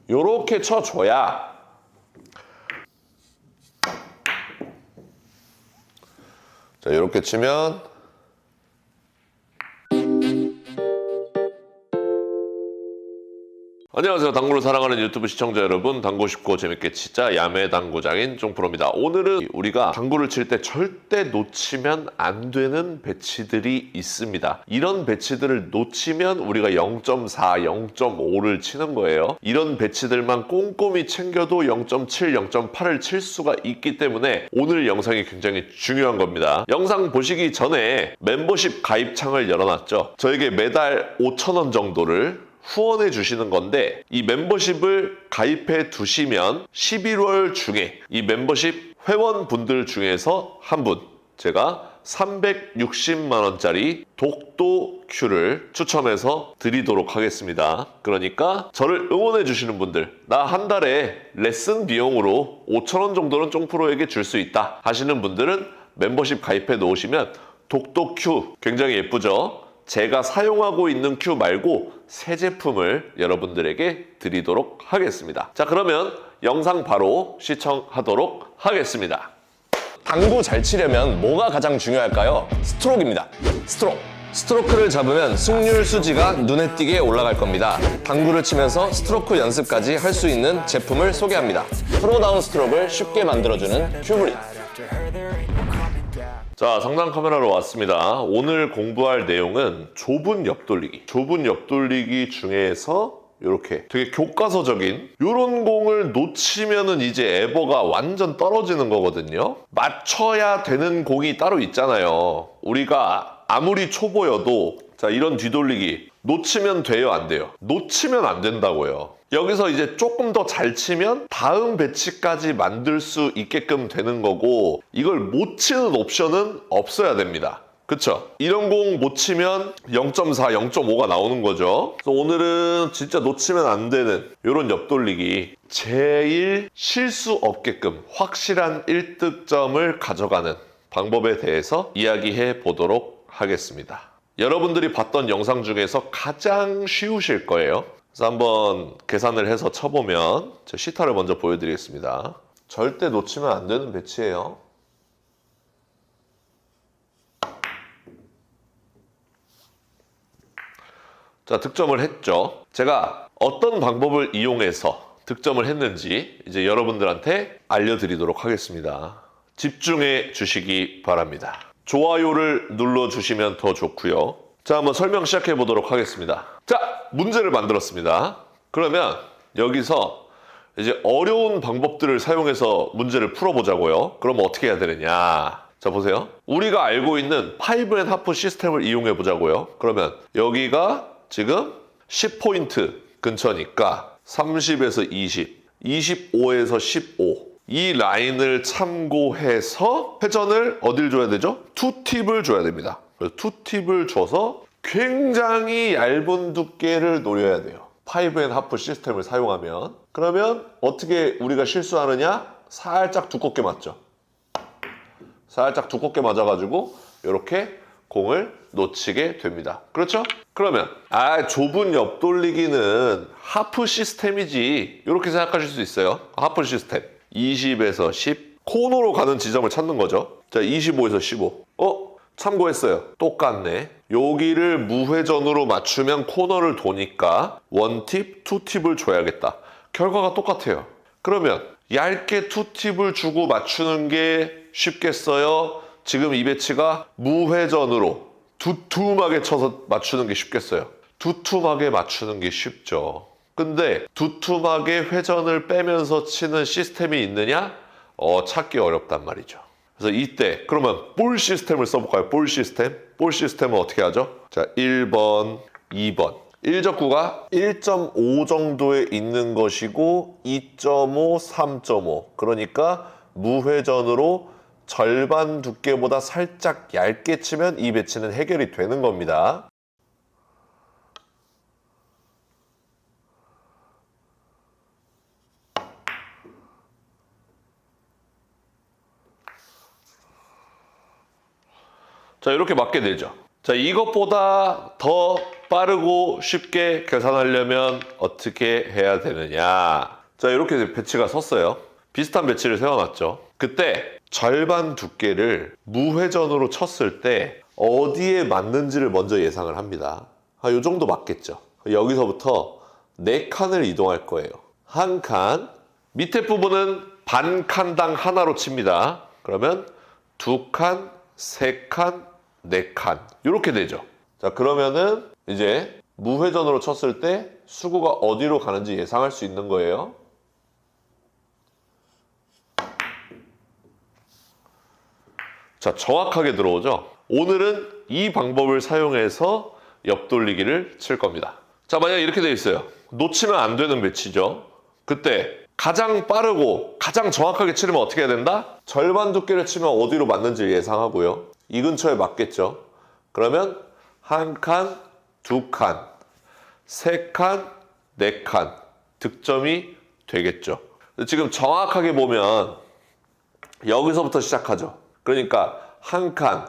요렇게 쳐줘야 자, 요렇게 치면 안녕하세요. 당구를 사랑하는 유튜브 시청자 여러분, 당구 쉽고 재밌게 치자 야매 당구장인 쫑프로입니다. 오늘은 우리가 당구를 칠 때 절대 놓치면 안 되는 배치들이 있습니다. 이런 배치들을 놓치면 우리가 0.4, 0.5를 치는 거예요. 이런 배치들만 꼼꼼히 챙겨도 0.7, 0.8을 칠 수가 있기 때문에 오늘 영상이 굉장히 중요한 겁니다. 영상 보시기 전에 멤버십 가입창을 열어놨죠. 저에게 매달 5,000원 정도를 후원해 주시는 건데, 이 멤버십을 가입해 두시면 11월 중에 이 멤버십 회원분들 중에서 한 분, 제가 360만 원짜리 독도 큐를 추첨해서 드리도록 하겠습니다. 그러니까 저를 응원해 주시는 분들, 나 한 달에 레슨 비용으로 5,000원 정도는 쫑프로에게 줄 수 있다 하시는 분들은 멤버십 가입해 놓으시면 독도 큐 굉장히 예쁘죠? 제가 사용하고 있는 큐 말고 새 제품을 여러분들에게 드리도록 하겠습니다. 자, 그러면 영상 바로 시청하도록 하겠습니다. 당구 잘 치려면 뭐가 가장 중요할까요? 스트로크입니다. 스트로크를 잡으면 승률 수지가 눈에 띄게 올라갈 겁니다. 당구를 치면서 스트로크 연습까지 할 수 있는 제품을 소개합니다. 프로다운 스트로크를 쉽게 만들어주는 큐브리. 자, 상단 카메라로 왔습니다. 오늘 공부할 내용은 좁은 옆돌리기. 좁은 옆돌리기 중에서 이렇게 되게 교과서적인 이런 공을 놓치면은 이제 에버가 완전 떨어지는 거거든요. 맞춰야 되는 공이 따로 있잖아요. 우리가 아무리 초보여도 자, 이런 뒤돌리기 놓치면 돼요, 안 돼요? 놓치면 안 된다고요. 여기서 이제 조금 더 잘 치면 다음 배치까지 만들 수 있게끔 되는 거고, 이걸 못 치는 옵션은 없어야 됩니다. 그쵸? 이런 공 못 치면 0.4, 0.5가 나오는 거죠. 그래서 오늘은 진짜 놓치면 안 되는 이런 옆돌리기, 제일 실수 없게끔 확실한 1득점을 가져가는 방법에 대해서 이야기해 보도록 하겠습니다. 여러분들이 봤던 영상 중에서 가장 쉬우실 거예요. 그래서 한번 계산을 해서 쳐보면 제 시타를 먼저 보여드리겠습니다. 절대 놓치면 안 되는 배치예요. 자, 득점을 했죠. 제가 어떤 방법을 이용해서 득점을 했는지 이제 여러분들한테 알려드리도록 하겠습니다. 집중해 주시기 바랍니다. 좋아요를 눌러주시면 더 좋고요. 자, 한번 설명 시작해 보도록 하겠습니다. 자, 문제를 만들었습니다. 그러면 여기서 이제 어려운 방법들을 사용해서 문제를 풀어보자고요. 그럼 어떻게 해야 되느냐? 자, 보세요. 우리가 알고 있는 파이브 앤 하프 시스템을 이용해 보자고요. 그러면 여기가 지금 10포인트 근처니까 30에서 20, 25에서 15 이 라인을 참고해서 회전을 어딜 줘야 되죠? 투팁을 줘야 됩니다. 그래서 투팁을 줘서 굉장히 얇은 두께를 노려야 돼요. 파이브 앤 하프 시스템을 사용하면. 그러면 어떻게 우리가 실수하느냐? 살짝 두껍게 맞죠. 살짝 두껍게 맞아가지고 이렇게 공을 놓치게 됩니다. 그렇죠? 그러면 좁은 옆돌리기는 하프 시스템이지 이렇게 생각하실 수 있어요. 하프 시스템 20에서 10 코너로 가는 지점을 찾는 거죠. 자, 25에서 15 참고했어요. 똑같네. 여기를 무회전으로 맞추면 코너를 도니까 원팁, 투팁을 줘야겠다. 결과가 똑같아요. 그러면 얇게 투팁을 주고 맞추는 게 쉽겠어요? 지금 이 배치가 무회전으로 두툼하게 쳐서 맞추는 게 쉽겠어요? 두툼하게 맞추는 게 쉽죠. 근데 두툼하게 회전을 빼면서 치는 시스템이 있느냐? 찾기 어렵단 말이죠. 그래서 이때 그러면 볼 시스템을 써볼까요? 볼 시스템. 볼 시스템은 어떻게 하죠? 자, 1번, 2번. 1적구가 1.5 정도에 있는 것이고 2.5, 3.5. 그러니까 무회전으로 절반 두께보다 살짝 얇게 치면 이 배치는 해결이 되는 겁니다. 자, 이렇게 맞게 되죠. 자, 이것보다 더 빠르고 쉽게 계산하려면 어떻게 해야 되느냐. 자, 이렇게 배치가 섰어요. 비슷한 배치를 세워놨죠. 그때 절반 두께를 무회전으로 쳤을 때 어디에 맞는지를 먼저 예상을 합니다. 이 정도 맞겠죠. 여기서부터 4칸을 이동할 거예요. 한 칸, 밑에 부분은 반 칸당 하나로 칩니다. 그러면 2칸, 3칸, 4칸 이렇게 되죠. 자, 그러면은 이제 무회전으로 쳤을 때 수구가 어디로 가는지 예상할 수 있는 거예요. 자, 정확하게 들어오죠. 오늘은 이 방법을 사용해서 옆돌리기를 칠 겁니다. 자, 만약 이렇게 돼 있어요. 놓치면 안 되는 배치죠. 그때 가장 빠르고 가장 정확하게 치려면 어떻게 해야 된다? 절반 두께를 치면 어디로 맞는지 예상하고요. 이 근처에 맞겠죠. 그러면 한 칸, 2칸, 3칸, 4칸 득점이 되겠죠. 지금 정확하게 보면 여기서부터 시작하죠. 그러니까 한 칸,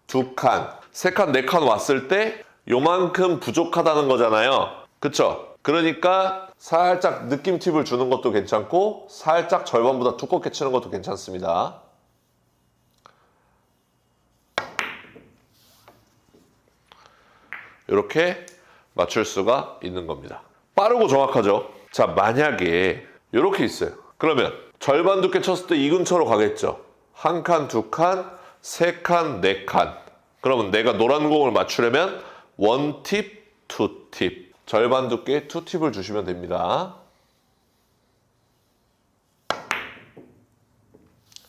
2칸, 3칸, 4칸 왔을 때 요만큼 부족하다는 거잖아요. 그쵸? 그러니까 살짝 느낌 팁을 주는 것도 괜찮고 살짝 절반보다 두껍게 치는 것도 괜찮습니다. 이렇게 맞출 수가 있는 겁니다. 빠르고 정확하죠? 자, 만약에 이렇게 있어요. 그러면 절반 두께 쳤을 때 이 근처로 가겠죠. 한 칸, 2칸, 3칸, 4칸. 그러면 내가 노란 공을 맞추려면 1팁, 2팁. 절반 두께 2팁을 주시면 됩니다.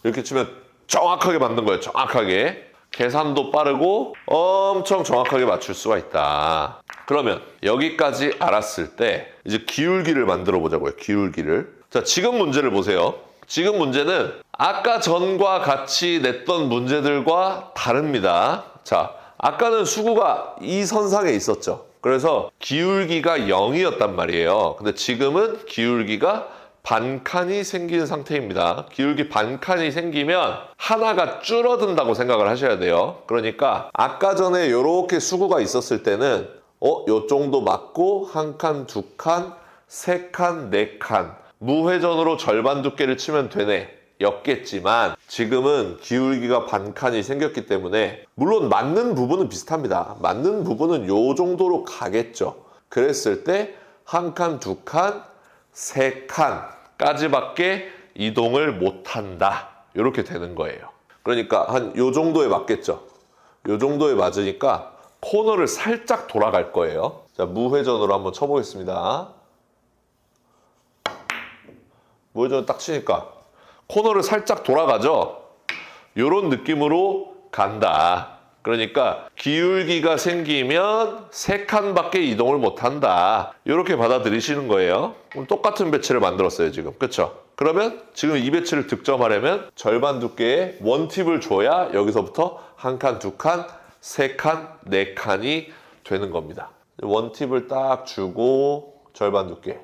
이렇게 치면 정확하게 맞는 거예요. 정확하게. 계산도 빠르고 엄청 정확하게 맞출 수가 있다. 그러면 여기까지 알았을 때 이제 기울기를 만들어 보자고요. 기울기를. 자, 지금 문제를 보세요. 지금 문제는 아까 전과 같이 냈던 문제들과 다릅니다. 자, 아까는 수구가 이 선상에 있었죠. 그래서 기울기가 0이었단 말이에요. 근데 지금은 기울기가 반칸이 생긴 상태입니다. 기울기 반칸이 생기면 하나가 줄어든다고 생각을 하셔야 돼요. 그러니까 아까 전에 이렇게 수구가 있었을 때는 요 정도 맞고 한 칸, 2칸, 3칸, 4칸 무회전으로 절반 두께를 치면 되네 였겠지만 지금은 기울기가 반칸이 생겼기 때문에 물론 맞는 부분은 비슷합니다. 맞는 부분은 요 정도로 가겠죠. 그랬을 때 한 칸, 2칸, 3칸까지밖에 이동을 못한다. 이렇게 되는 거예요. 그러니까 한 요 정도에 맞겠죠. 요 정도에 맞으니까 코너를 살짝 돌아갈 거예요. 자, 무회전으로 한번 쳐보겠습니다. 무회전을 딱 치니까 코너를 살짝 돌아가죠. 이런 느낌으로 간다. 그러니까 기울기가 생기면 3칸밖에 이동을 못한다. 이렇게 받아들이시는 거예요. 그럼 똑같은 배치를 만들었어요, 지금. 그렇죠? 그러면 지금 이 배치를 득점하려면 절반 두께의 원팁을 줘야 여기서부터 한 칸, 2칸, 3칸, 4칸이 되는 겁니다. 원팁을 딱 주고 절반 두께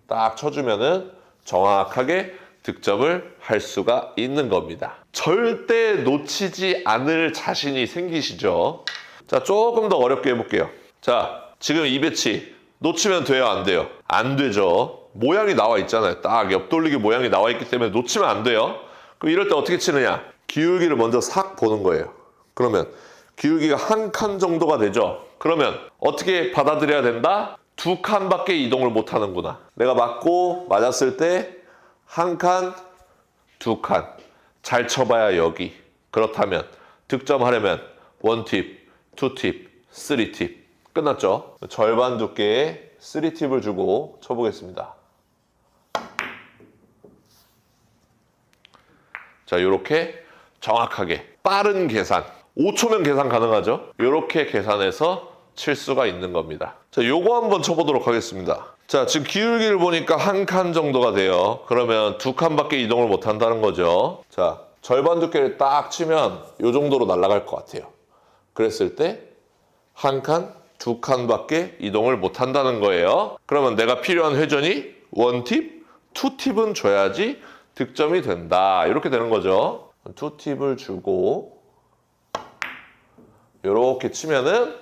딱 쳐주면은 정확하게 득점을 할 수가 있는 겁니다. 절대 놓치지 않을 자신이 생기시죠? 자, 조금 더 어렵게 해볼게요. 자, 지금 이 배치 놓치면 돼요, 안 돼요? 안 되죠. 모양이 나와 있잖아요. 딱 옆돌리기 모양이 나와 있기 때문에 놓치면 안 돼요. 그럼 이럴 때 어떻게 치느냐? 기울기를 먼저 싹 보는 거예요. 그러면 기울기가 한 칸 정도가 되죠. 그러면 어떻게 받아들여야 된다? 2칸밖에 이동을 못 하는구나. 내가 맞고 맞았을 때 한 칸, 2칸. 잘 쳐봐야 여기. 그렇다면 득점하려면 1팁, 2팁, 3팁. 끝났죠? 절반 두께의 3팁을 주고 쳐보겠습니다. 자, 이렇게 정확하게 빠른 계산. 5초면 계산 가능하죠? 이렇게 계산해서 칠 수가 있는 겁니다. 자, 요거 한번 쳐보도록 하겠습니다. 자, 지금 기울기를 보니까 한 칸 정도가 돼요. 그러면 2칸밖에 이동을 못 한다는 거죠. 자, 절반 두께를 딱 치면 요 정도로 날아갈 것 같아요. 그랬을 때 한 칸, 2칸밖에 이동을 못 한다는 거예요. 그러면 내가 필요한 회전이 1팁, 2팁은 줘야지 득점이 된다. 이렇게 되는 거죠. 2팁을 주고 이렇게 치면은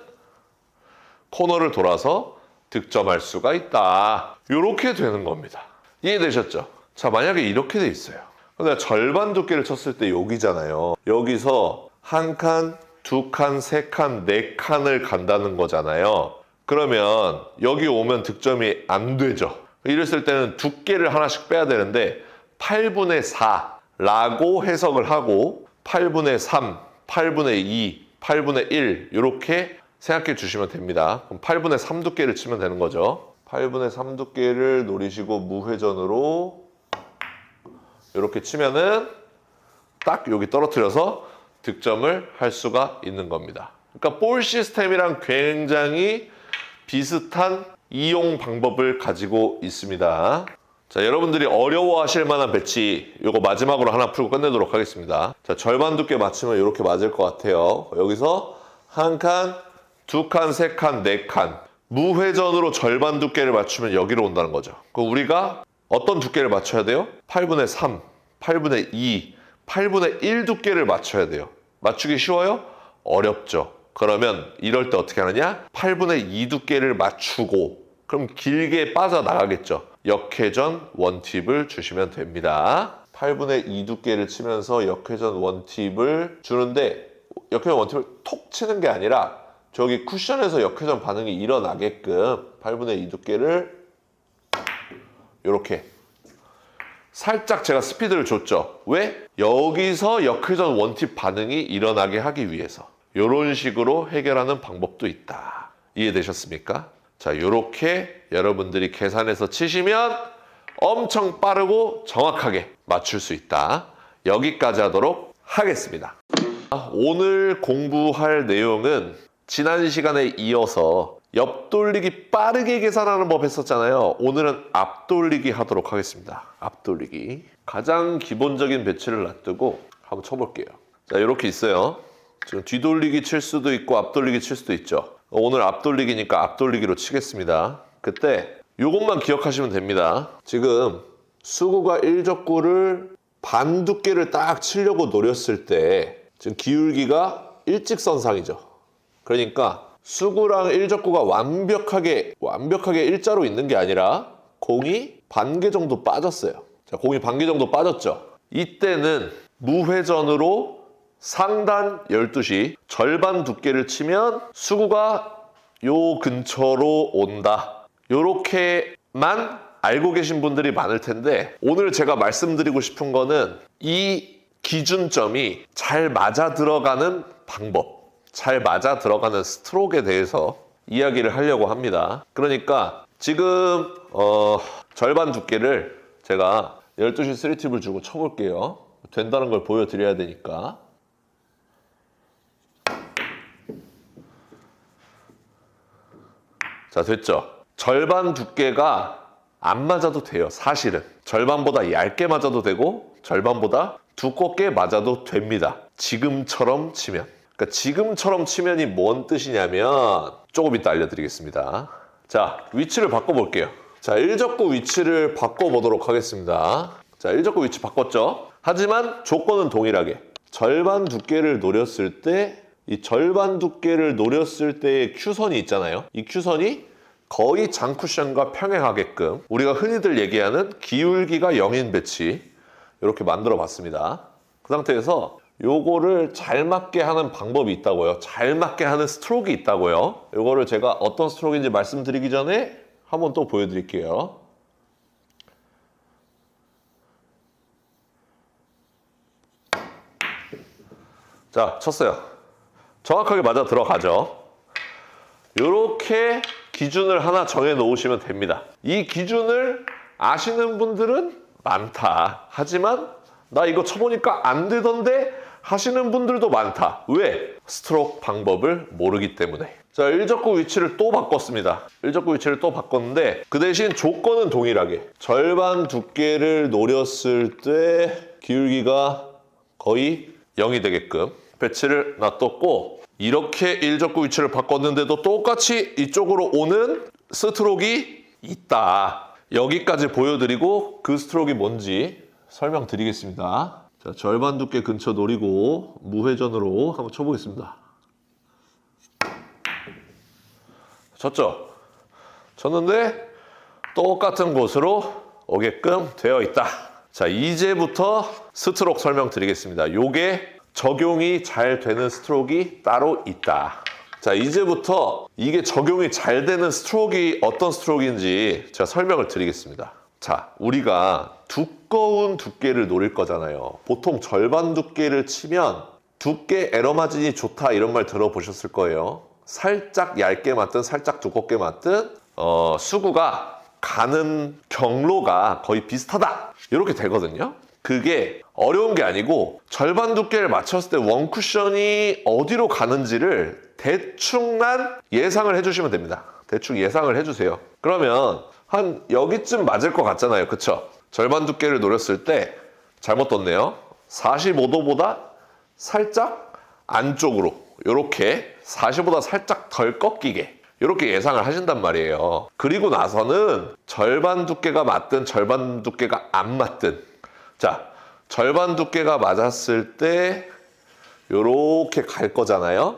코너를 돌아서 득점할 수가 있다. 이렇게 되는 겁니다. 이해되셨죠? 자, 만약에 이렇게 돼 있어요. 근데 절반 두께를 쳤을 때 여기잖아요. 여기서 한 칸, 두 칸, 세 칸, 네 칸을 간다는 거잖아요. 그러면 여기 오면 득점이 안 되죠. 이랬을 때는 두께를 하나씩 빼야 되는데 8분의 4라고 해석을 하고 8분의 3, 8분의 2, 8분의 1 이렇게 생각해 주시면 됩니다. 그럼 8분의 3 두께를 치면 되는 거죠. 8분의 3 두께를 노리시고 무회전으로 이렇게 치면은 딱 여기 떨어뜨려서 득점을 할 수가 있는 겁니다. 그러니까 볼 시스템이랑 굉장히 비슷한 이용 방법을 가지고 있습니다. 자, 여러분들이 어려워하실 만한 배치 이거 마지막으로 하나 풀고 끝내도록 하겠습니다. 자, 절반 두께 맞추면 이렇게 맞을 것 같아요. 여기서 한 칸, 두 칸, 세 칸, 네 칸 무회전으로 절반 두께를 맞추면 여기로 온다는 거죠. 그럼 우리가 어떤 두께를 맞춰야 돼요? 8분의 3, 8분의 2, 8분의 1 두께를 맞춰야 돼요. 맞추기 쉬워요? 어렵죠. 그러면 이럴 때 어떻게 하느냐? 8분의 2 두께를 맞추고 그럼 길게 빠져나가겠죠. 역회전 원팁을 주시면 됩니다. 8분의 2 두께를 치면서 역회전 원팁을 주는데 역회전 원팁을 톡 치는 게 아니라 저기 쿠션에서 역회전 반응이 일어나게끔 8분의 2 두께를 이렇게 살짝 제가 스피드를 줬죠. 왜? 여기서 역회전 원팁 반응이 일어나게 하기 위해서 이런 식으로 해결하는 방법도 있다. 이해되셨습니까? 자, 이렇게 여러분들이 계산해서 치시면 엄청 빠르고 정확하게 맞출 수 있다. 여기까지 하도록 하겠습니다. 오늘 공부할 내용은 지난 시간에 이어서 옆돌리기 빠르게 계산하는 법 했었잖아요. 오늘은 앞돌리기 하도록 하겠습니다. 앞돌리기. 가장 기본적인 배치를 놔두고 한번 쳐볼게요. 자, 이렇게 있어요. 지금 뒤돌리기 칠 수도 있고 앞돌리기 칠 수도 있죠. 오늘 앞돌리기니까 앞돌리기로 치겠습니다. 그때 이것만 기억하시면 됩니다. 지금 수구가 1적구를 반 두께를 딱 치려고 노렸을 때 지금 기울기가 일직선상이죠. 그러니까 수구랑 1적구가 완벽하게 일자로 있는 게 아니라 공이 반 개 정도 빠졌어요. 자, 공이 반 개 정도 빠졌죠. 이때는 무회전으로 상단 12시 절반 두께를 치면 수구가 요 근처로 온다. 요렇게만 알고 계신 분들이 많을 텐데 오늘 제가 말씀드리고 싶은 거는 이 기준점이 잘 맞아 들어가는 방법, 잘 맞아 들어가는 스트로크에 대해서 이야기를 하려고 합니다. 그러니까 지금 절반 두께를 제가 12시 3팁을 주고 쳐볼게요. 된다는 걸 보여드려야 되니까. 자, 됐죠? 절반 두께가 안 맞아도 돼요. 사실은 절반보다 얇게 맞아도 되고 절반보다 두껍게 맞아도 됩니다. 지금처럼 치면. 그러니까 지금처럼 치면이 뭔 뜻이냐면 조금 이따 알려드리겠습니다. 자, 위치를 바꿔볼게요. 자, 1적구 위치를 바꿔보도록 하겠습니다. 자, 1적구 위치 바꿨죠? 하지만 조건은 동일하게 절반 두께를 노렸을 때 이 절반 두께를 노렸을 때의 큐선이 있잖아요. 이 큐선이 거의 장쿠션과 평행하게끔 우리가 흔히들 얘기하는 기울기가 0인 배치 이렇게 만들어 봤습니다. 그 상태에서 요거를 잘 맞게 하는 방법이 있다고요. 잘 맞게 하는 스트로크가 있다고요. 요거를 제가 어떤 스트로크인지 말씀드리기 전에 한번 또 보여드릴게요. 자, 쳤어요. 정확하게 맞아 들어가죠. 요렇게 기준을 하나 정해 놓으시면 됩니다. 이 기준을 아시는 분들은 많다. 하지만 나 이거 쳐보니까 안 되던데 하시는 분들도 많다. 왜? 스트로크 방법을 모르기 때문에. 자, 1적구 위치를 또 바꿨습니다. 1적구 위치를 또 바꿨는데 그 대신 조건은 동일하게 절반 두께를 노렸을 때 기울기가 거의 0이 되게끔 배치를 놔뒀고 이렇게 1적구 위치를 바꿨는데도 똑같이 이쪽으로 오는 스트로크가 있다. 여기까지 보여드리고 그 스트로크가 뭔지 설명드리겠습니다. 자, 절반 두께 근처 노리고 무회전으로 한번 쳐보겠습니다. 쳤죠? 쳤는데 똑같은 곳으로 오게끔 되어 있다. 자, 이제부터 스트로크 설명드리겠습니다. 요게 적용이 잘 되는 스트로크가 따로 있다. 자, 이제부터 이게 적용이 잘 되는 스트로크가 어떤 스트로크인지 제가 설명을 드리겠습니다. 자, 우리가 두꺼운 두께를 노릴 거잖아요. 보통 절반 두께를 치면 두께 에러 마진이 좋다 이런 말 들어보셨을 거예요. 살짝 얇게 맞든 살짝 두껍게 맞든 수구가 가는 경로가 거의 비슷하다 이렇게 되거든요. 그게 어려운 게 아니고 절반 두께를 맞췄을 때 원쿠션이 어디로 가는지를 대충만 예상을 해주시면 됩니다. 대충 예상을 해주세요. 그러면 한 여기쯤 맞을 것 같잖아요. 그쵸? 절반 두께를 노렸을 때 잘못 뒀네요. 45도보다 살짝 안쪽으로 이렇게 40보다 살짝 덜 꺾이게 이렇게 예상을 하신단 말이에요. 그리고 나서는 절반 두께가 맞든 절반 두께가 안 맞든 자, 절반 두께가 맞았을 때 이렇게 갈 거잖아요.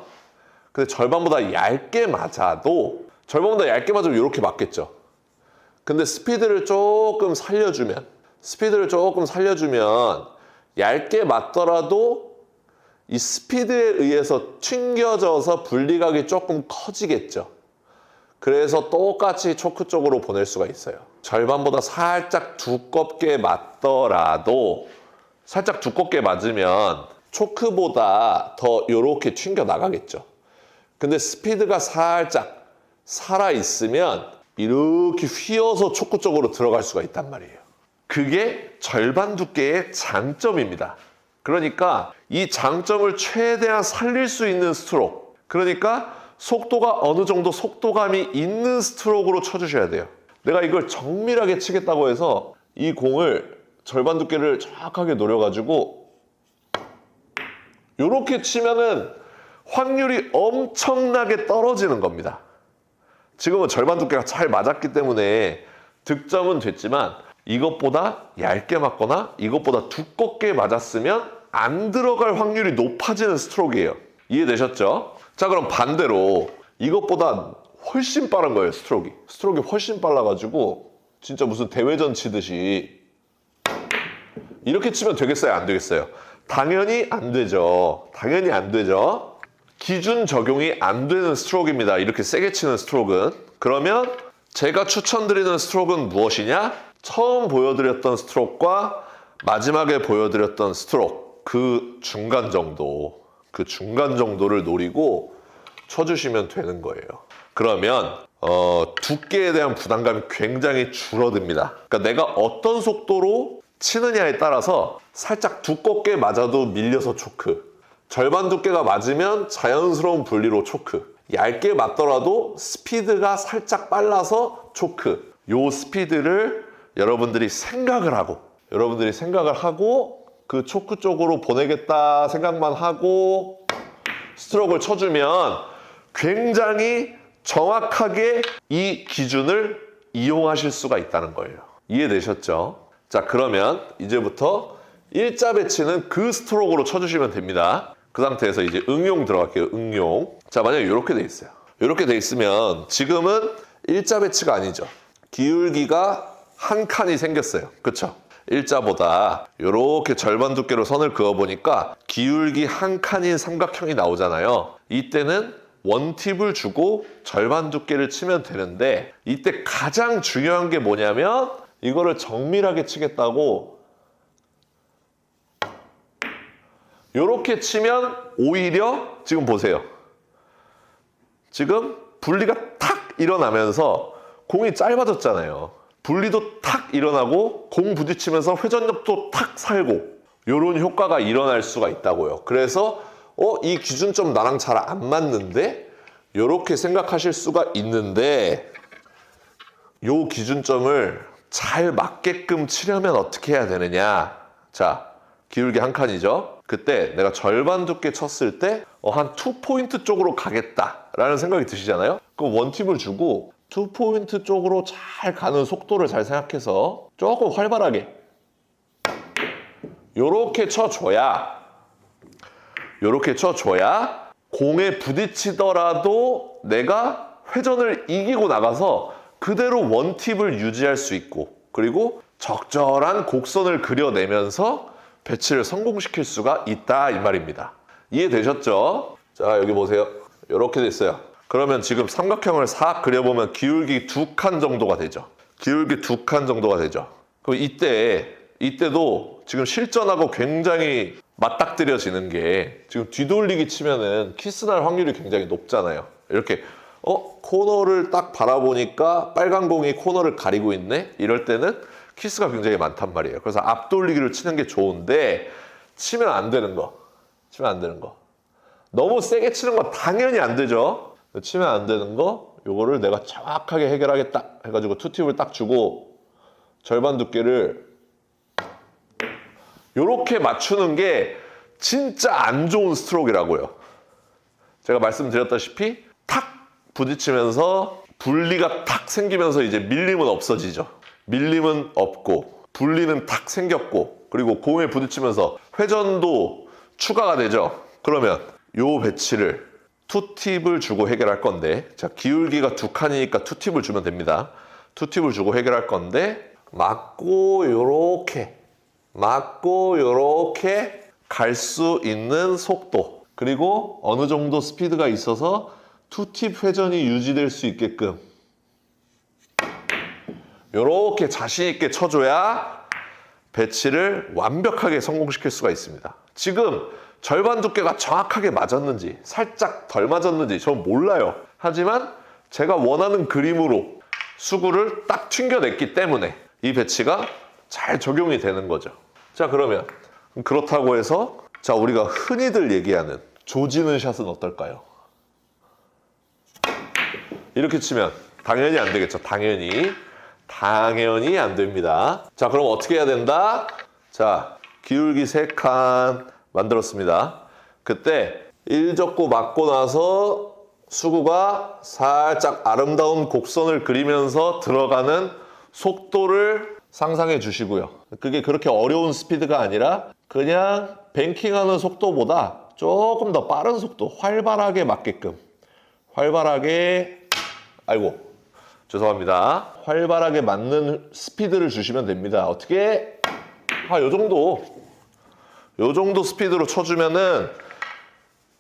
근데 절반보다 얇게 맞아도 절반보다 얇게 맞으면 이렇게 맞겠죠. 근데 스피드를 조금 살려주면 얇게 맞더라도 이 스피드에 의해서 튕겨져서 분리각이 조금 커지겠죠. 그래서 똑같이 초크 쪽으로 보낼 수가 있어요. 절반보다 살짝 두껍게 맞더라도 살짝 두껍게 맞으면 초크보다 더 이렇게 튕겨 나가겠죠. 근데 스피드가 살짝 살아있으면 이렇게 휘어서 초크 쪽으로 들어갈 수가 있단 말이에요. 그게 절반 두께의 장점입니다. 그러니까 이 장점을 최대한 살릴 수 있는 스트로크. 그러니까 속도가 어느 정도 속도감이 있는 스트로크로 쳐주셔야 돼요. 내가 이걸 정밀하게 치겠다고 해서 이 공을 절반 두께를 정확하게 노려가지고 이렇게 치면은 확률이 엄청나게 떨어지는 겁니다. 지금은 절반 두께가 잘 맞았기 때문에 득점은 됐지만 이것보다 얇게 맞거나 이것보다 두껍게 맞았으면 안 들어갈 확률이 높아지는 스트로크예요. 이해되셨죠? 자, 그럼 반대로 이것보다 훨씬 빠른 거예요. 스트로크가 훨씬 빨라가지고 진짜 무슨 대회전 치듯이 이렇게 치면 되겠어요? 안 되겠어요? 당연히 안 되죠. 당연히 안 되죠. 기준 적용이 안 되는 스트로크입니다. 이렇게 세게 치는 스트로크는. 그러면 제가 추천드리는 스트로크는 무엇이냐? 처음 보여드렸던 스트로크와 마지막에 보여드렸던 스트로크 그 중간 정도를 노리고 쳐주시면 되는 거예요. 그러면 두께에 대한 부담감이 굉장히 줄어듭니다. 그러니까 내가 어떤 속도로 치느냐에 따라서 살짝 두껍게 맞아도 밀려서 초크, 절반 두께가 맞으면 자연스러운 분리로 초크, 얇게 맞더라도 스피드가 살짝 빨라서 초크. 요 스피드를 여러분들이 생각을 하고 그 초크 쪽으로 보내겠다 생각만 하고 스트로크를 쳐주면 굉장히 정확하게 이 기준을 이용하실 수가 있다는 거예요. 이해되셨죠? 자, 그러면 이제부터 일자 배치는 그 스트로크로 쳐주시면 됩니다. 그 상태에서 이제 응용 들어갈게요. 응용. 자, 만약에 이렇게 돼 있어요. 이렇게 돼 있으면 지금은 일자 배치가 아니죠. 기울기가 한 칸이 생겼어요. 그쵸? 일자보다 이렇게 절반 두께로 선을 그어보니까 기울기 한 칸인 삼각형이 나오잖아요. 이때는 원팁을 주고 절반 두께를 치면 되는데 이때 가장 중요한 게 뭐냐면 이거를 정밀하게 치겠다고 이렇게 치면 오히려 지금 보세요. 지금 분리가 탁 일어나면서 공이 짧아졌잖아요. 분리도 탁 일어나고 공 부딪히면서 회전력도 탁 살고 이런 효과가 일어날 수가 있다고요. 그래서 이 기준점 나랑 잘 안 맞는데? 이렇게 생각하실 수가 있는데 이 기준점을 잘 맞게끔 치려면 어떻게 해야 되느냐? 자, 기울기 한 칸이죠. 그때 내가 절반 두께 쳤을 때 한 2포인트 쪽으로 가겠다라는 생각이 드시잖아요. 그럼 원팁을 주고 2포인트 쪽으로 잘 가는 속도를 잘 생각해서 조금 활발하게 요렇게 쳐줘야 공에 부딪히더라도 내가 회전을 이기고 나가서 그대로 원팁을 유지할 수 있고, 그리고 적절한 곡선을 그려내면서 배치를 성공시킬 수가 있다 이 말입니다. 이해되셨죠? 자, 여기 보세요. 이렇게 됐어요. 그러면 지금 삼각형을 싹 그려보면 기울기 2칸 정도가 되죠. 기울기 2칸 정도가 되죠. 그럼 이때도 지금 실전하고 굉장히 맞닥뜨려지는 게, 지금 뒤돌리기 치면은 키스 날 확률이 굉장히 높잖아요. 이렇게 코너를 딱 바라보니까 빨간 공이 코너를 가리고 있네? 이럴 때는 키스가 굉장히 많단 말이에요. 그래서 앞돌리기를 치는 게 좋은데, 치면 안 되는 거. 너무 세게 치는 건 당연히 안 되죠. 치면 안 되는 거, 요거를 내가 정확하게 해결하겠다 해가지고 투팁을 딱 주고 절반 두께를 요렇게 맞추는 게 진짜 안 좋은 스트로크라고요. 제가 말씀드렸다시피 탁 부딪히면서 분리가 탁 생기면서 이제 밀림은 없어지죠. 밀림은 없고 분리는 탁 생겼고, 그리고 공에 부딪히면서 회전도 추가가 되죠. 그러면 요 배치를 투팁을 주고 해결할 건데, 자, 기울기가 2칸이니까 투팁을 주면 됩니다. 투팁을 주고 해결할 건데, 맞고 요렇게 갈 수 있는 속도, 그리고 어느 정도 스피드가 있어서 투팁 회전이 유지될 수 있게끔 요렇게 자신 있게 쳐줘야 배치를 완벽하게 성공시킬 수가 있습니다. 지금 절반 두께가 정확하게 맞았는지 살짝 덜 맞았는지 저는 몰라요. 하지만 제가 원하는 그림으로 수구를 딱 튕겨냈기 때문에 이 배치가 잘 적용이 되는 거죠. 자, 그러면 그렇다고 해서, 자, 우리가 흔히들 얘기하는 조지는 샷은 어떨까요? 이렇게 치면 당연히 안 되겠죠. 당연히 안 됩니다. 자, 그럼 어떻게 해야 된다? 자, 기울기 3칸 만들었습니다. 그때 1접고 맞고 나서 수구가 살짝 아름다운 곡선을 그리면서 들어가는 속도를 상상해 주시고요. 그게 그렇게 어려운 스피드가 아니라 그냥 뱅킹하는 속도보다 조금 더 빠른 속도, 활발하게 맞게끔, 활발하게 맞는 스피드를 주시면 됩니다. 어떻게? 요 정도 스피드로 쳐주면은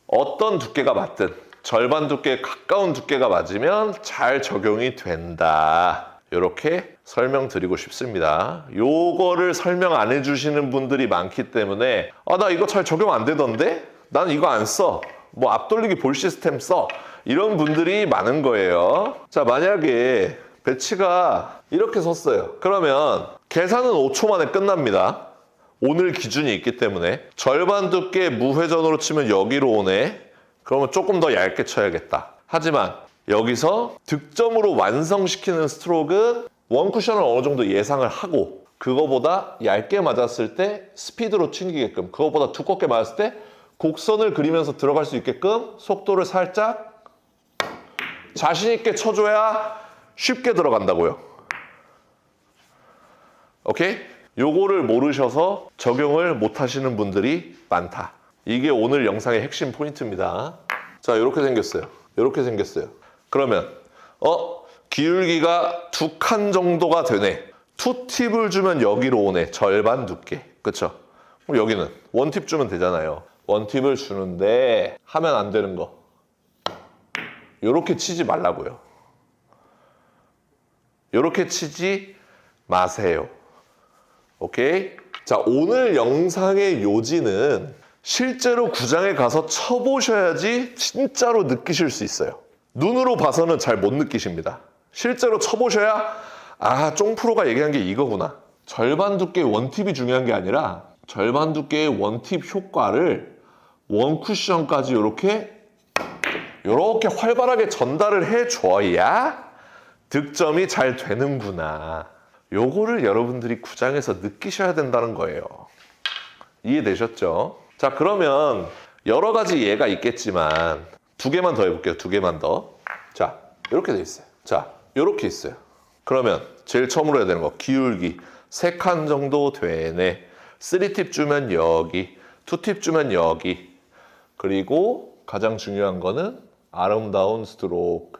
어떤 두께가 맞든 절반 두께에 가까운 두께가 맞으면 잘 적용이 된다. 이렇게 설명드리고 싶습니다. 요거를 설명 안 해주시는 분들이 많기 때문에, 나 이거 잘 적용 안 되던데? 난 이거 안 써. 뭐 앞돌리기 볼 시스템 써. 이런 분들이 많은 거예요. 자, 만약에 배치가 이렇게 섰어요. 그러면 계산은 5초 만에 끝납니다. 오늘 기준이 있기 때문에. 절반 두께 무회전으로 치면 여기로 오네. 그러면 조금 더 얇게 쳐야겠다. 하지만 여기서 득점으로 완성시키는 스트로크는 원쿠션을 어느 정도 예상을 하고, 그거보다 얇게 맞았을 때 스피드로 튕기게끔, 그거보다 두껍게 맞았을 때 곡선을 그리면서 들어갈 수 있게끔 속도를 살짝 자신 있게 쳐줘야 쉽게 들어간다고요. 오케이? 요거를 모르셔서 적용을 못 하시는 분들이 많다. 이게 오늘 영상의 핵심 포인트입니다. 자, 이렇게 생겼어요. 그러면 기울기가 2칸 정도가 되네. 투팁을 주면 여기로 오네. 절반 두께. 그쵸? 그럼 여기는 원팁 주면 되잖아요. 원팁을 주는데 하면 안 되는 거, 요렇게 치지 말라고요. 요렇게 치지 마세요. 오케이? 자, 오늘 영상의 요지는 실제로 구장에 가서 쳐보셔야지 진짜로 느끼실 수 있어요. 눈으로 봐서는 잘 못 느끼십니다. 실제로 쳐보셔야, 쫑프로가 얘기한 게 이거구나. 절반 두께의 원팁이 중요한 게 아니라 절반 두께의 원팁 효과를 원쿠션까지 이렇게 활발하게 전달을 해줘야 득점이 잘 되는구나. 요거를 여러분들이 구장에서 느끼셔야 된다는 거예요. 이해되셨죠? 자, 그러면 여러 가지 예가 있겠지만 2개만 더 해볼게요. 2개만 더. 자, 이렇게 돼 있어요. 자, 이렇게 있어요. 그러면 제일 처음으로 해야 되는 거, 기울기 3칸 정도 되네. 3팁 주면 여기, 2팁 주면 여기. 그리고 가장 중요한 거는 아름다운 스트로크.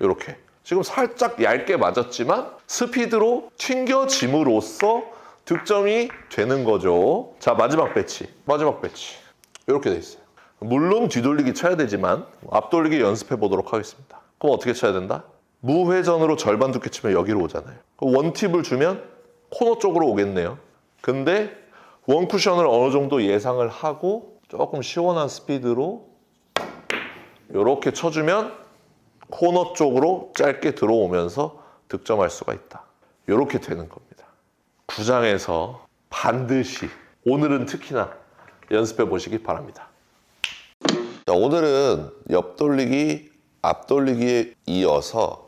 이렇게. 지금 살짝 얇게 맞았지만 스피드로 튕겨짐으로써 득점이 되는 거죠. 자, 마지막 배치. 이렇게 돼 있어요. 물론 뒤돌리기 쳐야 되지만 앞돌리기 연습해 보도록 하겠습니다. 그럼 어떻게 쳐야 된다? 무회전으로 절반 두께 치면 여기로 오잖아요. 원팁을 주면 코너 쪽으로 오겠네요. 근데 원쿠션을 어느 정도 예상을 하고 조금 시원한 스피드로 이렇게 쳐주면 코너 쪽으로 짧게 들어오면서 득점할 수가 있다. 이렇게 되는 겁니다. 구장에서 반드시 오늘은 특히나 연습해 보시기 바랍니다. 자, 오늘은 옆돌리기, 앞돌리기에 이어서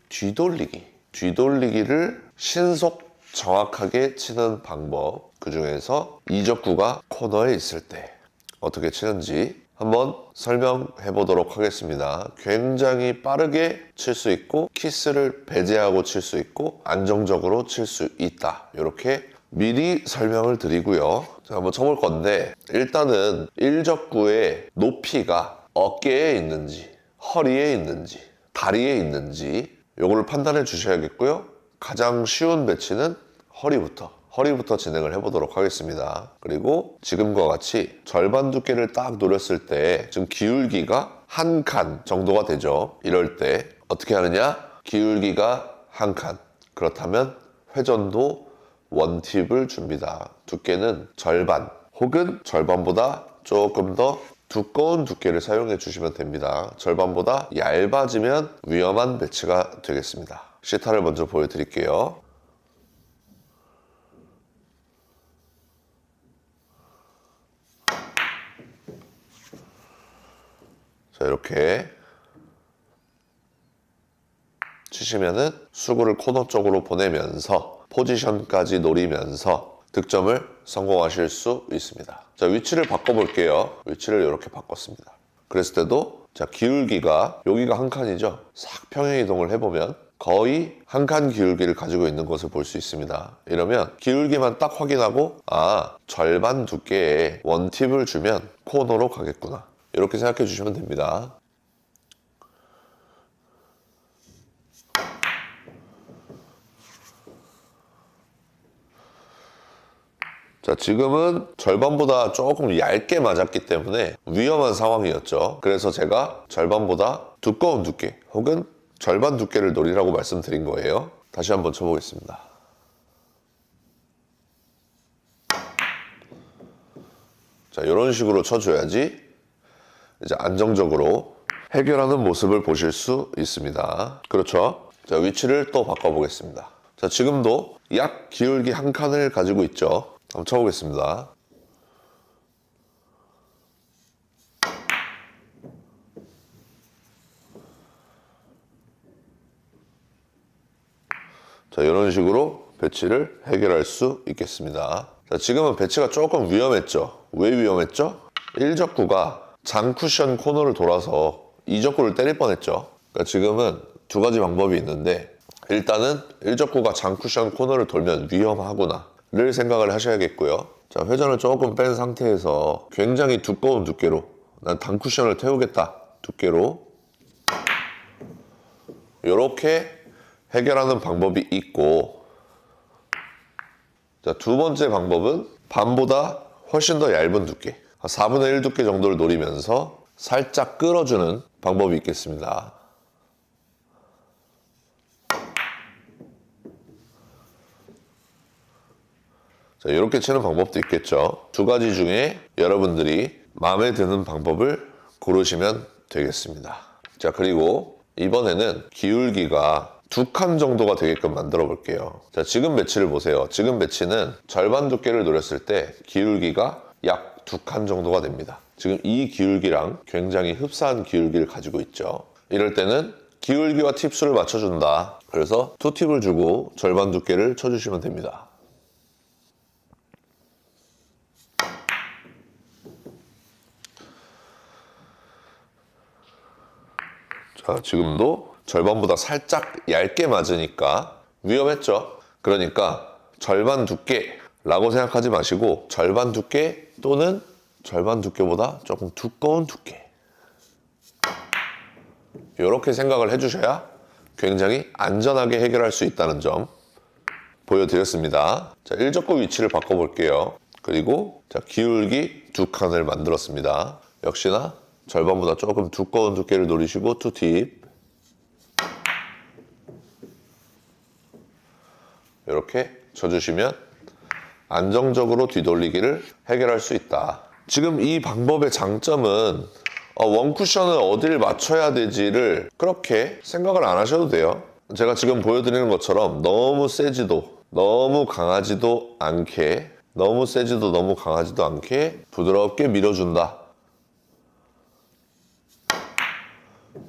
뒤돌리기를 신속 정확하게 치는 방법, 그 중에서 이적구가 코너에 있을 때 어떻게 치는지 한번 설명해 보도록 하겠습니다. 굉장히 빠르게 칠 수 있고 키스를 배제하고 칠 수 있고 안정적으로 칠 수 있다. 이렇게 미리 설명을 드리고요. 자, 한번 쳐볼 건데 일단은 일적구의 높이가 어깨에 있는지 허리에 있는지 다리에 있는지 요거를 판단해 주셔야겠고요. 가장 쉬운 배치는 허리부터 진행을 해보도록 하겠습니다. 그리고 지금과 같이 절반 두께를 딱 노렸을 때 지금 기울기가 한 칸 정도가 되죠. 이럴 때 어떻게 하느냐? 기울기가 한 칸. 그렇다면 회전도 원팁을 줍니다. 두께는 절반 혹은 절반보다 조금 더 두꺼운 두께를 사용해 주시면 됩니다. 절반보다 얇아지면 위험한 배치가 되겠습니다. 시타를 먼저 보여드릴게요. 자, 이렇게 치시면은 수구를 코너 쪽으로 보내면서 포지션까지 노리면서 득점을 성공하실 수 있습니다. 자, 위치를 바꿔볼게요. 위치를 이렇게 바꿨습니다. 그랬을 때도 자, 기울기가 여기가 한 칸이죠. 싹 평행 이동을 해보면 거의 한 칸 기울기를 가지고 있는 것을 볼 수 있습니다. 이러면 기울기만 딱 확인하고 절반 두께의 원팁을 주면 코너로 가겠구나. 이렇게 생각해 주시면 됩니다. 자, 지금은 절반보다 조금 얇게 맞았기 때문에 위험한 상황이었죠. 그래서 제가 절반보다 두꺼운 두께 혹은 절반 두께를 노리라고 말씀드린 거예요. 다시 한번 쳐보겠습니다. 자, 이런 식으로 쳐줘야지 이제 안정적으로 해결하는 모습을 보실 수 있습니다. 그렇죠? 자, 위치를 또 바꿔보겠습니다. 자, 지금도 약 기울기 한 칸을 가지고 있죠. 한번 쳐보겠습니다. 자, 이런 식으로 배치를 해결할 수 있겠습니다. 자, 지금은 배치가 조금 위험했죠. 왜 위험했죠? 1적구가 장쿠션 코너를 돌아서 2적구를 때릴 뻔했죠. 그러니까 지금은 두 가지 방법이 있는데 일단은 1적구가 장쿠션 코너를 돌면 위험하구나를 생각을 하셔야겠고요. 자, 회전을 조금 뺀 상태에서 굉장히 두꺼운 두께로 난 단쿠션을 태우겠다 두께로 이렇게 해결하는 방법이 있고, 자, 두 번째 방법은 반보다 훨씬 더 얇은 두께 4분의 1 두께 정도를 노리면서 살짝 끌어주는 방법이 있겠습니다. 자, 이렇게 치는 방법도 있겠죠. 두 가지 중에 여러분들이 마음에 드는 방법을 고르시면 되겠습니다. 자, 그리고 이번에는 기울기가 2칸 정도가 되게끔 만들어 볼게요. 자, 지금 배치를 보세요. 지금 배치는 절반 두께를 노렸을 때 기울기가 약 2칸 정도가 됩니다. 지금 이 기울기랑 굉장히 흡사한 기울기를 가지고 있죠. 이럴 때는 기울기와 팁수를 맞춰준다. 그래서 2팁을 주고 절반 두께를 쳐주시면 됩니다. 자, 지금도 절반보다 살짝 얇게 맞으니까 위험했죠. 그러니까 절반 두께라고 생각하지 마시고 절반 두께 또는 절반 두께보다 조금 두꺼운 두께 이렇게 생각을 해주셔야 굉장히 안전하게 해결할 수 있다는 점 보여드렸습니다. 자, 일적구 위치를 바꿔볼게요. 그리고 자, 기울기 2칸을 만들었습니다. 역시나 절반보다 조금 두꺼운 두께를 노리시고 투팁 이렇게 쳐주시면 안정적으로 뒤돌리기를 해결할 수 있다. 지금 이 방법의 장점은 원쿠션을 어디를 맞춰야 되지를 그렇게 생각을 안 하셔도 돼요. 제가 지금 보여드리는 것처럼 너무 세지도 너무 강하지도 않게 너무 세지도 너무 강하지도 않게 부드럽게 밀어준다.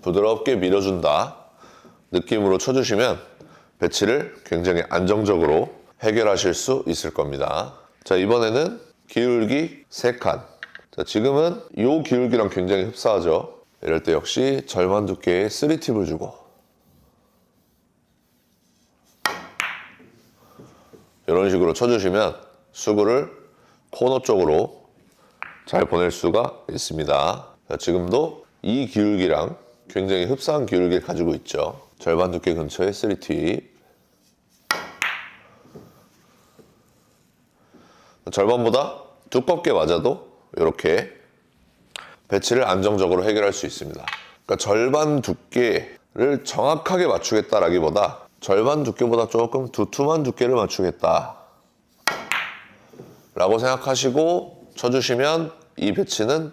부드럽게 밀어준다 느낌으로 쳐주시면 배치를 굉장히 안정적으로 해결하실 수 있을 겁니다. 자, 이번에는 기울기 3칸. 자, 지금은 이 기울기랑 굉장히 흡사하죠. 이럴 때 역시 절반 두께의 3팁을 주고 이런 식으로 쳐주시면 수구를 코너 쪽으로 잘 보낼 수가 있습니다. 자, 지금도 이 기울기랑 굉장히 흡사한 기울기를 가지고 있죠. 절반 두께 근처에 3팁. 절반보다 두껍게 맞아도 이렇게 배치를 안정적으로 해결할 수 있습니다. 그러니까 절반 두께를 정확하게 맞추겠다라기보다 절반 두께보다 조금 두툼한 두께를 맞추겠다 라고 생각하시고 쳐주시면 이 배치는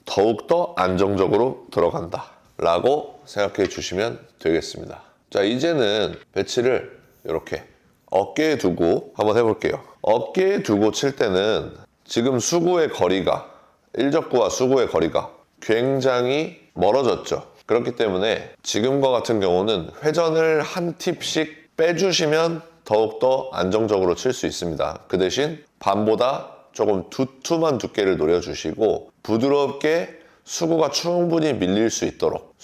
더욱더 안정적으로 들어간다 라고 생각해 주시면 되겠습니다. 자, 이제는 배치를 이렇게 어깨에 두고 한번 해볼게요. 어깨에 두고 칠 때는 지금 수구의 거리가 일적구와 수구의 거리가 굉장히 멀어졌죠. 그렇기 때문에 지금과 같은 경우는 회전을 한 팁씩 빼주시면 더욱더 안정적으로 칠 수 있습니다. 그 대신 반보다 조금 두툼한 두께를 노려주시고 부드럽게 수구가 충분히 밀릴 수 있도록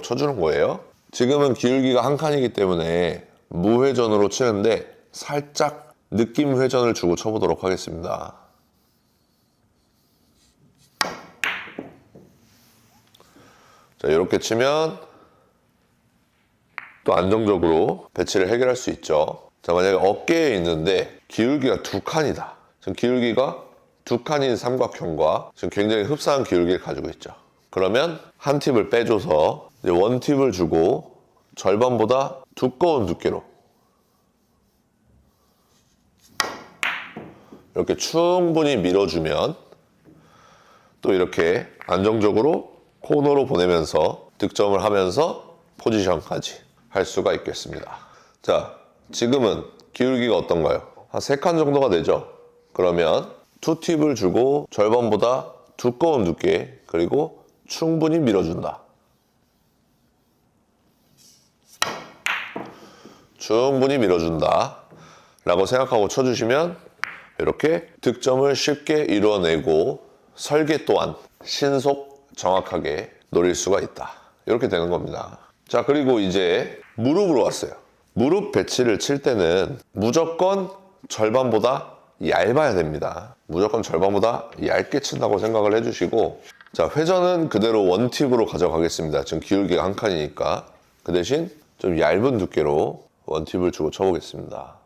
쳐주는 거예요. 지금은 기울기가 한 칸이기 때문에 무회전으로 치는데 살짝 느낌 회전을 주고 쳐보도록 하겠습니다. 자, 이렇게 치면 또 안정적으로 배치를 해결할 수 있죠. 자, 만약에 어깨에 있는데 기울기가 2칸이다. 지금 기울기가 2칸인 삼각형과 지금 굉장히 흡사한 기울기를 가지고 있죠. 그러면 한 팁을 빼줘서 이제 원 팁을 주고 절반보다 두꺼운 두께로 이렇게 충분히 밀어주면 또 이렇게 안정적으로 코너로 보내면서 득점을 하면서 포지션까지 할 수가 있겠습니다. 자, 지금은 기울기가 어떤가요? 한 3칸 정도가 되죠? 그러면 투팁을 주고 절반보다 두꺼운 두께 그리고 충분히 밀어준다. 충분히 밀어준다 라고 생각하고 쳐주시면 이렇게 득점을 쉽게 이뤄내고 설계 또한 신속 정확하게 노릴 수가 있다. 이렇게 되는 겁니다. 자, 그리고 이제 무릎으로 왔어요. 무릎 배치를 칠 때는 무조건 절반보다 얇아야 됩니다. 무조건 절반보다 얇게 친다고 생각을 해주시고 자, 회전은 그대로 원팁으로 가져가겠습니다. 지금 기울기가 한 칸이니까 그 대신 좀 얇은 두께로 원팁을 주고 쳐보겠습니다.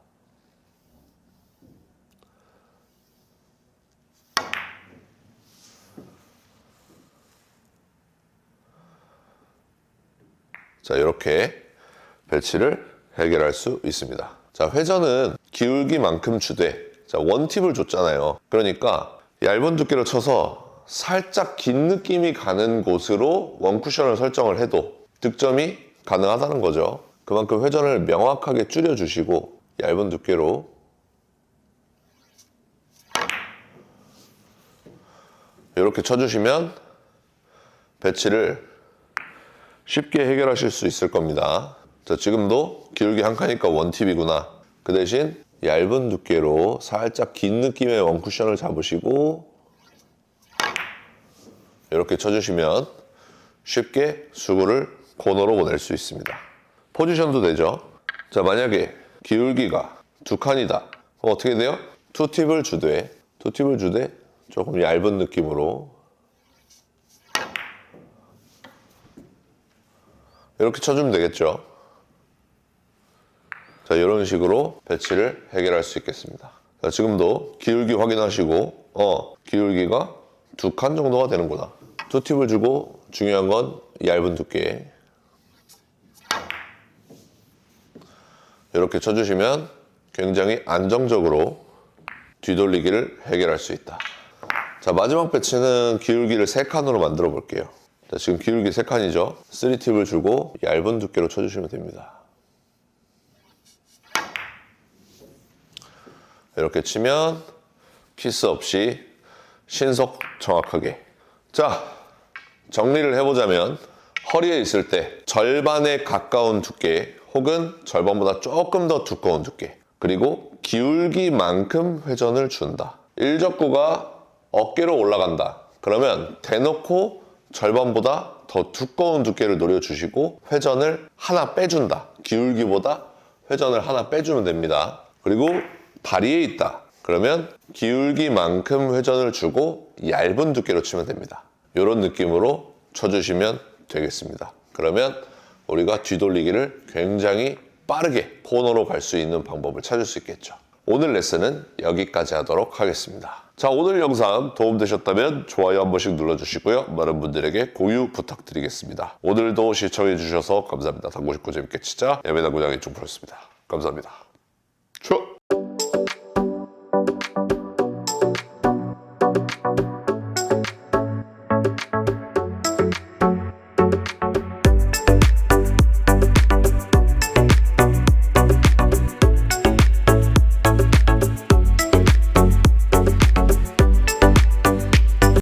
자, 이렇게 배치를 해결할 수 있습니다. 자, 회전은 기울기만큼 주되 자, 원팁을 줬잖아요. 그러니까 얇은 두께로 쳐서 살짝 긴 느낌이 가는 곳으로 원쿠션을 설정을 해도 득점이 가능하다는 거죠. 그만큼 회전을 명확하게 줄여주시고 얇은 두께로 이렇게 쳐주시면 배치를 쉽게 해결하실 수 있을 겁니다. 자, 지금도 기울기 한 칸이니까 원팁이구나. 그 대신 얇은 두께로 살짝 긴 느낌의 원쿠션을 잡으시고 이렇게 쳐주시면 쉽게 수구를 코너로 보낼 수 있습니다. 포지션도 되죠. 자, 만약에 기울기가 2칸이다. 그럼 어떻게 돼요? 투팁을 주되 조금 얇은 느낌으로 이렇게 쳐주면 되겠죠. 자, 이런 식으로 배치를 해결할 수 있겠습니다. 자, 지금도 기울기 확인하시고 기울기가 2칸 정도가 되는구나. 팁을 주고 중요한 건 얇은 두께. 이렇게 쳐주시면 굉장히 안정적으로 뒤돌리기를 해결할 수 있다. 자, 마지막 배치는 기울기를 3칸으로 만들어 볼게요. 자, 지금 기울기 3칸이죠. 3팁을 주고 얇은 두께로 쳐주시면 됩니다. 이렇게 치면 키스 없이 신속 정확하게. 자, 정리를 해보자면 허리에 있을 때 절반에 가까운 두께 혹은 절반보다 조금 더 두꺼운 두께, 그리고 기울기만큼 회전을 준다. 일적구가 어깨로 올라간다. 그러면 대놓고 절반보다 더 두꺼운 두께를 노려주시고 회전을 하나 빼준다. 기울기보다 회전을 하나 빼주면 됩니다. 그리고 다리에 있다. 그러면 기울기만큼 회전을 주고 얇은 두께로 치면 됩니다. 이런 느낌으로 쳐주시면 되겠습니다. 그러면 우리가 뒤돌리기를 굉장히 빠르게 코너로 갈 수 있는 방법을 찾을 수 있겠죠. 오늘 레슨은 여기까지 하도록 하겠습니다. 자, 오늘 영상 도움되셨다면 좋아요 한 번씩 눌러주시고요. 많은 분들에게 공유 부탁드리겠습니다. 오늘도 시청해주셔서 감사합니다. 당구 싶고 재밌게 치자. 야매당구장 이쪽 프로였습니다. 감사합니다.